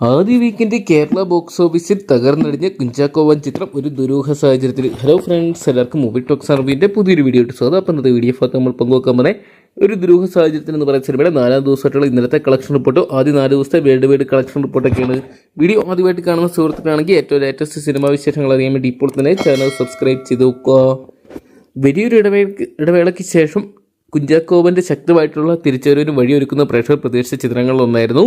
ആദ്യ weekend Kerala box ഓഫീസിൽ തകർന്നടിഞ്ഞ കുഞ്ചാക്കോ വൻ ചിത്രം ഒരു ദുരൂഹ സാഹചര്യത്തിൽ. ഹലോ ഫ്രണ്ട്സ്, എല്ലാവർക്കും മൂവി ടോക്സ് അറിവിൻ്റെ പുതിയൊരു വീഡിയോ ഇട്ട് സ്വാഗതം. അപ്പം ഇന്നത്തെ വീഡിയോ ഭാഗത്ത് നമ്മൾ പങ്കുവെക്കാൻ പറഞ്ഞ ഒരു ദുരൂഹ സാഹചര്യത്തിൽ എന്ന് പറയുന്ന സിനിമയുടെ 4ാം ദിവസമായിട്ടുള്ള ഇന്നലത്തെ കളക്ഷൻ റിപ്പോർട്ടോ ആദ്യ 4 ദിവസത്തെ വേൾഡ് വൈഡ് കളക്ഷൻ റിപ്പോർട്ടൊക്കെയാണ്. വീഡിയോ ആദ്യമായിട്ട് കാണുന്ന സുഹൃത്തുക്കളാണെങ്കിൽ ഏറ്റവും ലേറ്റസ്റ്റ് സിനിമാ വിശേഷങ്ങൾ അറിയാൻ വേണ്ടി ഇപ്പോൾ തന്നെ ചാനൽ സബ്സ്ക്രൈബ് ചെയ്ത് നോക്കുക. വലിയൊരു ഇടവേളയ്ക്ക് ശേഷം കുഞ്ചാക്കോവൻ്റെ ശക്തമായിട്ടുള്ള തിരിച്ചുവരവിന് വഴിയൊരുക്കുന്ന പ്രേക്ഷകർ പ്രതീക്ഷിച്ച ചിത്രങ്ങളിലൊന്നായിരുന്നു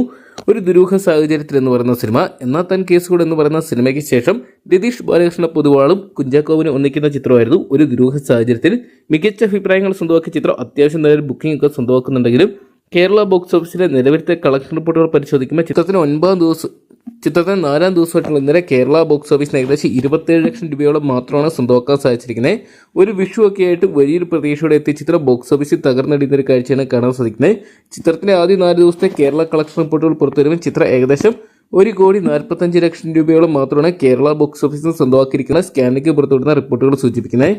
ഒരു ദുരൂഹ സാഹചര്യത്തിൽ എന്ന് പറയുന്ന സിനിമ. എന്നാൽ താൻ കേസുകൂടെ എന്ന് പറയുന്ന സിനിമയ്ക്ക് ശേഷം രതീഷ് ബാലകൃഷ്ണ പൊതുവാളും കുഞ്ചാക്കോവിനെ ഒന്നിക്കുന്ന ചിത്രമായിരുന്നു ഒരു ദുരൂഹ സാഹചര്യത്തിൽ. മികച്ച അഭിപ്രായങ്ങൾ സ്വന്തമാക്കിയ ചിത്രം അത്യാവശ്യം നല്ല ബുക്കിംഗ് ഒക്കെ സ്വന്തമാക്കുന്നുണ്ടെങ്കിലും കേരള ബോക്സ് ഓഫീസിലെ നിലവിലത്തെ കളക്ഷൻ റിപ്പോർട്ടുകൾ പരിശോധിക്കുമ്പോൾ ചിത്രത്തിന് 4ാം ദിവസമായിട്ടുള്ള ഇന്നലെ കേരള ബോക്സ് ഓഫീസിന് ഏകദേശം 27 ലക്ഷം രൂപയോളം മാത്രമാണ് സ്വന്തമാക്കാൻ സാധിച്ചിരിക്കുന്നത്. ഒരു വിഷു ഒക്കെ ആയിട്ട് വലിയൊരു പ്രതീക്ഷയോടെ എത്തിയ ചിത്രം ബോക്സ് ഓഫീസിൽ തകർന്നടിയുന്ന ഒരു കാഴ്ചയാണ് കാണാൻ സാധിക്കുന്നത്. ചിത്രത്തിന്റെ ആദ്യ 4 ദിവസത്തെ കേരള കളക്ഷൻ റിപ്പോർട്ടുകൾ പുറത്തുവരുമ്പോൾ ചിത്രം ഏകദേശം 1,45 ലക്ഷം രൂപയോളം മാത്രമാണ് കേരള ബോക്സ് ഓഫീസിൽ സ്വന്തമാക്കിയിരിക്കുന്ന സ്കാനിക്ക് പുറത്തുവിടുന്ന റിപ്പോർട്ടുകൾ സൂചിപ്പിക്കുന്നത്.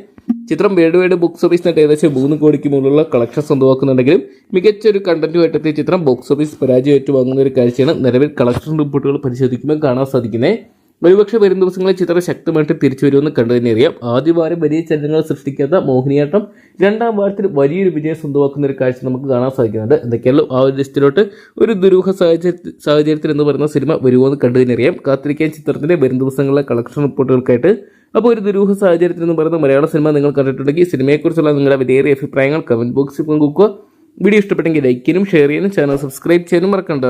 ചിത്രം വേൾഡ് വൈഡ് ബോക്സ് ഓഫീസിനായിട്ട് ഏകദേശം 3 കോടിക്ക് മുകളിലുള്ള കളക്ഷൻ സ്വന്തമാക്കുന്നുണ്ടെങ്കിലും മികച്ച ഒരു കണ്ടന്റുമായിട്ട് എത്തിയ ചിത്രം ബോക്സ് ഓഫീസ് പരാജയം ഏറ്റുവാങ്ങുന്ന ഒരു കാഴ്ചയാണ് നിലവിൽ കളക്ഷൻ റിപ്പോർട്ടുകൾ പരിശോധിക്കുമ്പോൾ കാണാൻ സാധിക്കുന്നത്. ഒരുപക്ഷെ വരും ദിവസങ്ങളിൽ ചിത്രം ശക്തമായിട്ട് തിരിച്ചു വരുമെന്ന് കണ്ടു തന്നെ അറിയാം. ആദ്യ വാരം വലിയ ചലനങ്ങൾ സൃഷ്ടിക്കാത്ത മോഹിനിയാട്ടം 2ാം വാരത്തിൽ വലിയൊരു വിജയം സ്വന്തമാക്കുന്ന ഒരു കാഴ്ച നമുക്ക് കാണാൻ സാധിക്കുന്നുണ്ട്. എന്തൊക്കെയല്ലോ ആ ഒരു ലിസ്റ്റിലോട്ട് ഒരു ദുരൂഹ സാഹചര്യത്തിൽ എന്ന് പറയുന്ന സിനിമ വരുമോയെന്ന് കണ്ടു തന്നെ അറിയാം. കാത്തിരിക്കാൻ ചിത്രത്തിന്റെ വരും ദിവസങ്ങളിലെ കളക്ഷൻ റിപ്പോർട്ടുകൾക്കായിട്ട്. അപ്പോൾ ഒരു ദുരൂഹ സാഹചര്യത്തിൽ എന്ന് പറയുന്ന മലയാള സിനിമ നിങ്ങൾ കണ്ടിട്ടുണ്ടെങ്കിൽ സിനിമയെക്കുറിച്ചുള്ള നിങ്ങളുടെ വിലയേറിയ അഭിപ്രായങ്ങൾ കമന്റ് ബോക്സിൽ പങ്കുവെക്കുക. വീഡിയോ ഇഷ്ടപ്പെട്ടെങ്കിൽ ലൈക്ക് ചെയ്യാനും ഷെയർ ചെയ്യാനും ചാനൽ സബ്സ്ക്രൈബ് ചെയ്യാനും മറക്കണ്ട.